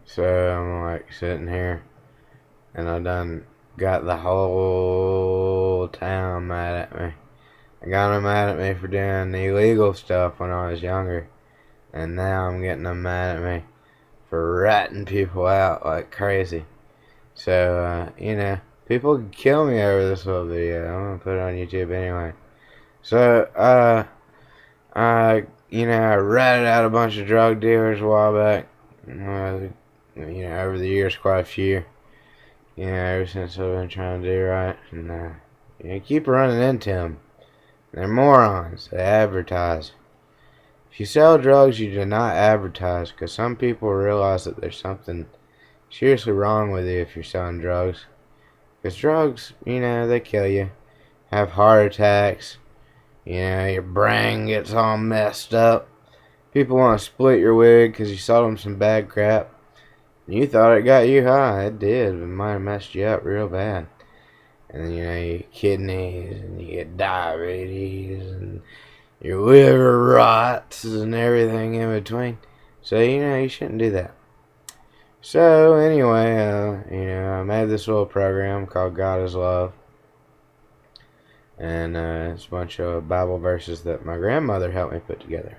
So I'm like sitting here, and I done got the whole town mad at me. I got them mad at me for doing illegal stuff when I was younger, and now I'm getting them mad at me for ratting people out like crazy. So, people can kill me over this little video. I'm gonna put it on YouTube anyway. So, I ratted out a bunch of drug dealers a while back. Over the years, quite a few. Ever since I've been trying to do right. And, keep running into them. They're morons. They advertise. If you sell drugs, you do not advertise, because some people realize that there's something seriously wrong with you if you're selling drugs. Because drugs, they kill you. Have heart attacks. Your brain gets all messed up. People want to split your wig because you sold them some bad crap. You thought it got you high. It did, but it might have messed you up real bad. And then, your kidneys, and you get diabetes, and your liver rots, and everything in between. So, you shouldn't do that. So, anyway, I made this little program called God is Love. And it's a bunch of Bible verses that my grandmother helped me put together.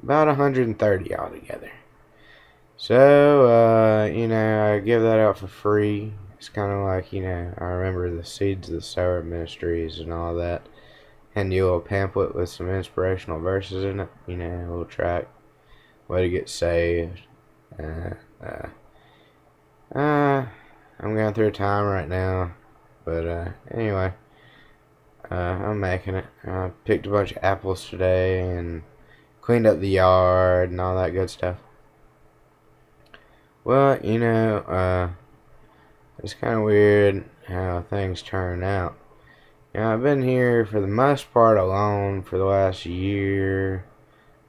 About 130 altogether. So, I give that out for free. It's kind of like, I remember the Seeds of the Sower Ministries and all that. And you a little pamphlet with some inspirational verses in it. A little track. Way to get saved. I'm going through a time right now. But, anyway. I'm making it. I picked a bunch of apples today and cleaned up the yard and all that good stuff. Well, it's kind of weird how things turn out. I've been here for the most part alone for the last year.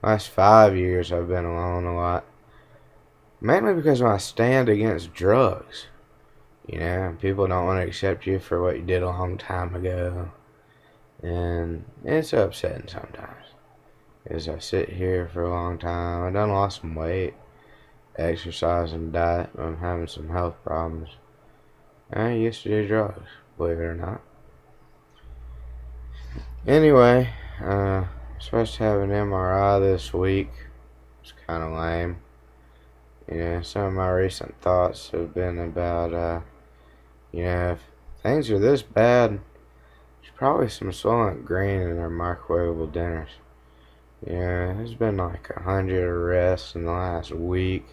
Last 5 years I've been alone a lot. Mainly because of my stand against drugs. People don't want to accept you for what you did a long time ago. And it's upsetting sometimes. As I sit here for a long time, I done lost some weight, exercise and diet, but I'm having some health problems. I used to do drugs, believe it or not. Anyway, I'm supposed to have an MRI this week. It's kind of lame. Some of my recent thoughts have been about, if things are this bad, there's probably some Soylent Green in our microwavable dinners. There's been like 100 arrests in the last week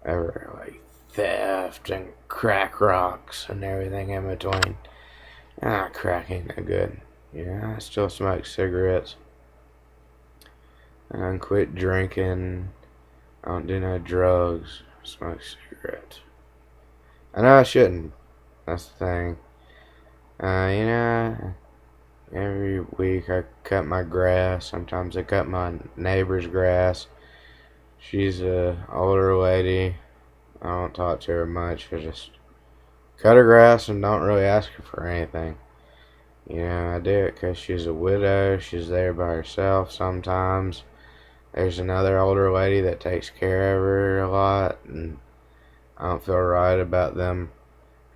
over like theft and crack rocks and everything in between. Crack ain't no good. I still smoke cigarettes. I quit drinking. I don't do no drugs. I smoke cigarettes. I know I shouldn't. That's the thing. Every week I cut my grass. Sometimes I cut my neighbor's grass. She's a older lady. I don't talk to her much. I just cut her grass and don't really ask her for anything. I do it because she's a widow. She's there by herself sometimes. There's another older lady that takes care of her a lot, and I don't feel right about them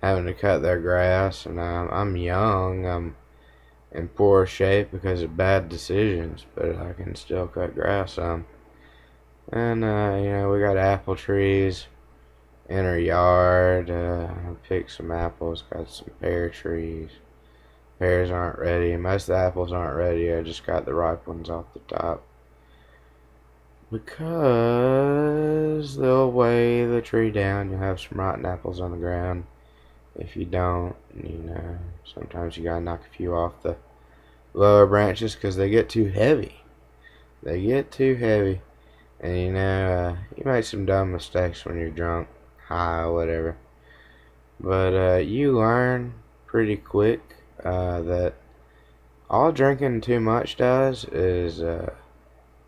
having to cut their grass. And I'm young. I'm in poor shape because of bad decisions, but I can still cut grass some. And, we got apple trees in our yard. I picked some apples, got some pear trees. Pears aren't ready. Most of the apples aren't ready. I just got the ripe ones off the top. Because they'll weigh the tree down. You'll have some rotten apples on the ground. If you don't, sometimes you gotta knock a few off the lower branches because they get too heavy. They get too heavy. And you make some dumb mistakes when you're drunk, high, or whatever. But you learn pretty quick that all drinking too much does is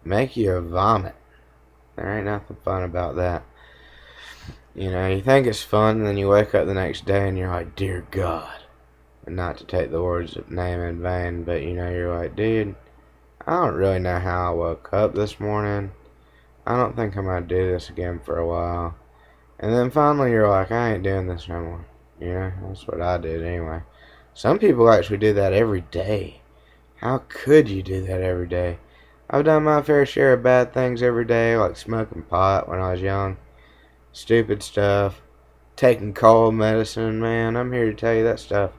make you vomit. There ain't nothing fun about that. You think it's fun, and then you wake up the next day and you're like, dear God. And not to take the Lord's name in vain, but you're like, dude, I don't really know how I woke up this morning. I don't think I'm going to do this again for a while. And then finally you're like, I ain't doing this no more. You know, that's what I did anyway. Some people actually do that every day. How could you do that every day? I've done my fair share of bad things every day, like smoking pot when I was young. Stupid stuff. Taking cold medicine, man. I'm here to tell you that stuff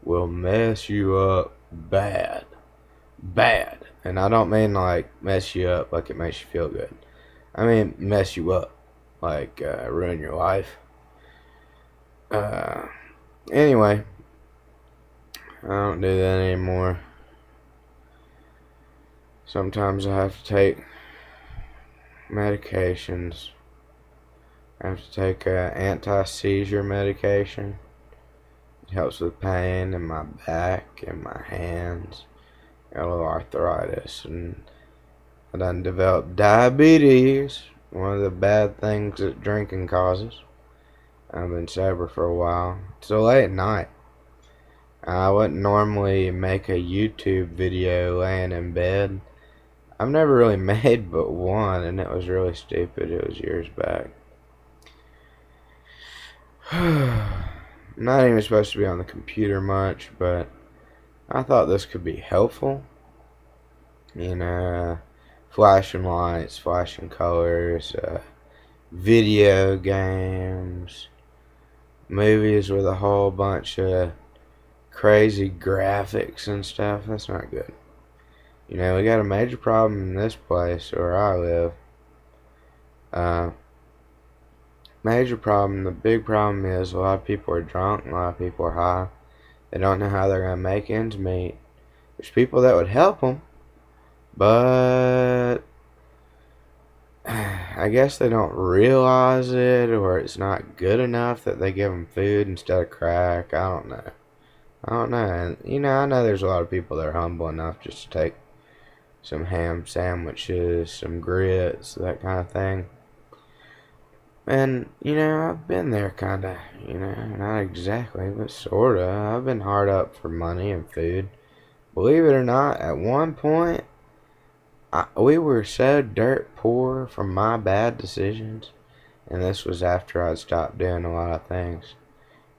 will mess you up bad. Bad. And I don't mean like mess you up like it makes you feel good. I mean mess you up. Like ruin your life. Anyway, I don't do that anymore. Sometimes I have to take medications. I have to take anti-seizure medication. It helps with pain in my back and my hands. Got a little arthritis, and I done developed diabetes, one of the bad things that drinking causes. I've been sober for a while. It's so late at night. I wouldn't normally make a YouTube video laying in bed. I've never really made but one, and it was really stupid. It was years back. I'm not even supposed to be on the computer much, but I thought this could be helpful. You know, flashing lights, flashing colors, video games, movies with a whole bunch of crazy graphics and stuff. That's not good. You know, we got a major problem in this place where I live. Major problem. The big problem is a lot of people are drunk, a lot of people are high. They don't know how they're going to make ends meet. There's people that would help them, but I guess they don't realize it, or it's not good enough that they give them food instead of crack. I don't know. And, you know, I know there's a lot of people that are humble enough just to take some ham sandwiches, some grits, that kind of thing. And, you know, I've been there kind of, you know, not exactly, but sort of. I've been hard up for money and food. Believe it or not, at one point, we were so dirt poor from my bad decisions, and this was after I'd stopped doing a lot of things.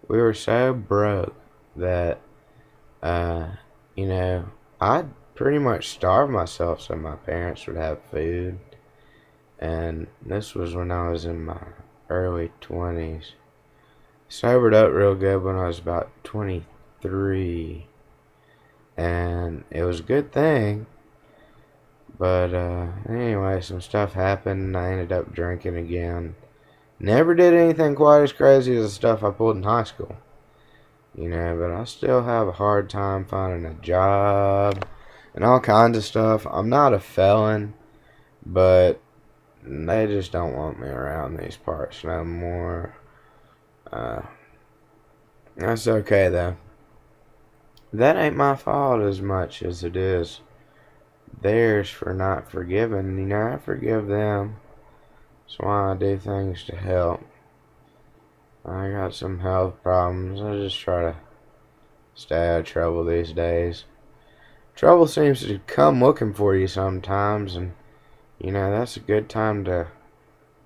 We were so broke that, you know, I'd pretty much starve myself so my parents would have food. And this was when I was in my early 20s. Sobered up real good when I was about 23. And it was a good thing. But anyway, some stuff happened and I ended up drinking again. Never did anything quite as crazy as the stuff I pulled in high school. You know, but I still have a hard time finding a job and all kinds of stuff. I'm not a felon, but they just don't want me around these parts no more. That's okay though. That ain't my fault as much as it is theirs for not forgiving. You know, I forgive them. That's why I do things to help. I got some health problems. I just try to stay out of trouble these days. Trouble seems to come looking for you sometimes, and you know, that's a good time to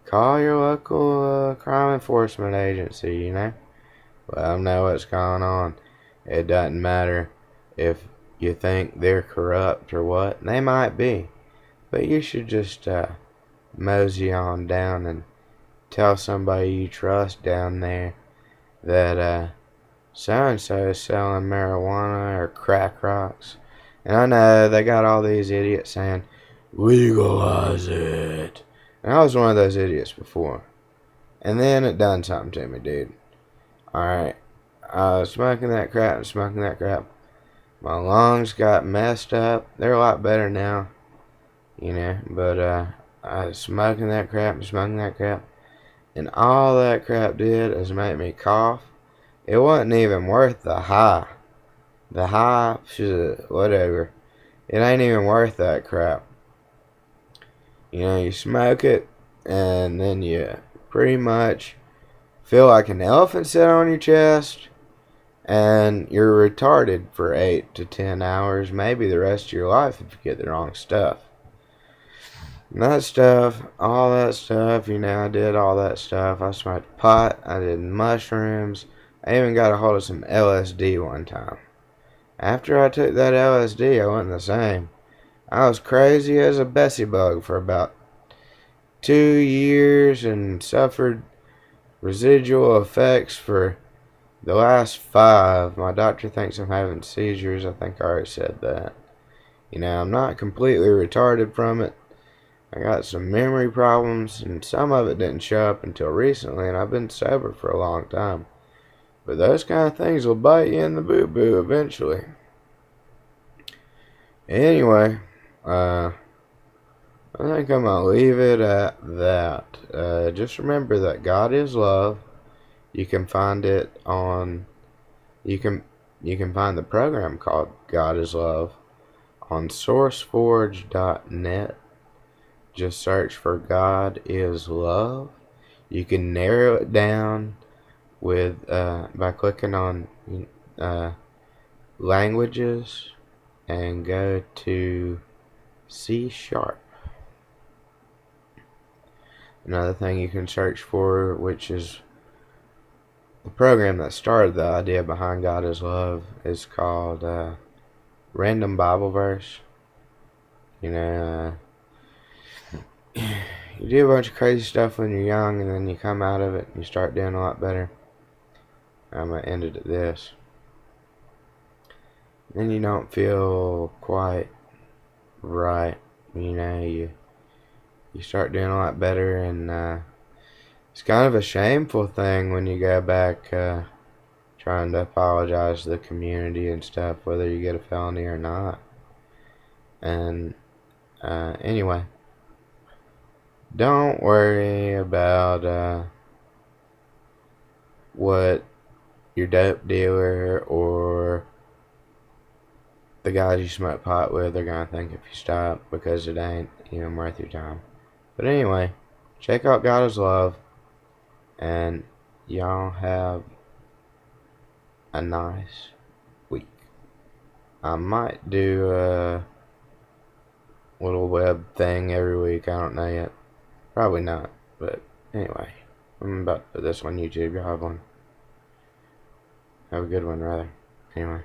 call your local crime enforcement agency, you know. Let them know what's going on. It doesn't matter if you think they're corrupt or what. They might be. But you should just mosey on down and tell somebody you trust down there that so-and-so is selling marijuana or crack rocks. And I know they got all these idiots saying, legalize it. And I was one of those idiots before. And then it done something to me, dude. Alright. I was smoking that crap. My lungs got messed up. They're a lot better now. You know. But I was smoking that crap. And all that crap did is make me cough. It wasn't even worth the high. The high, whatever. It ain't even worth that crap. You know, you smoke it, and then you pretty much feel like an elephant sitting on your chest, and you're retarded for 8 to 10 hours, maybe the rest of your life if you get the wrong stuff. And that stuff, all that stuff, I did all that stuff. I smoked pot, I did mushrooms, I even got a hold of some LSD one time. After I took that LSD, I wasn't the same. I was crazy as a Bessie bug for about 2 years and suffered residual effects for the last 5. My doctor thinks I'm having seizures. I think I already said that. I'm not completely retarded from it. I got some memory problems, and some of it didn't show up until recently, and I've been sober for a long time. But those kind of things will bite you in the boo-boo eventually. Anyway, I think I'm going to leave it at that. Just remember that God is love. You can find it on... You can find the program called God is Love on sourceforge.net. Just search for God is Love. You can narrow it down with by clicking on languages and go to C#. Another thing you can search for, which is the program that started the idea behind God is Love, is called Random Bible Verse. You do a bunch of crazy stuff when you're young, and then you come out of it and you start doing a lot better. I'm going to end it at this. Then you don't feel quite right. You start doing a lot better, and it's kind of a shameful thing when you go back trying to apologize to the community and stuff, whether you get a felony or not. And anyway, don't worry about what your dope dealer or the guys you smoke pot with are gonna think if you stop, because it ain't worth your time. But anyway, check out God is Love, and y'all have a nice week. I might do a little web thing every week. I don't know yet. Probably not. But anyway, I'm about to put this on YouTube. Y'all have one. Have a good one, rather. Anyway.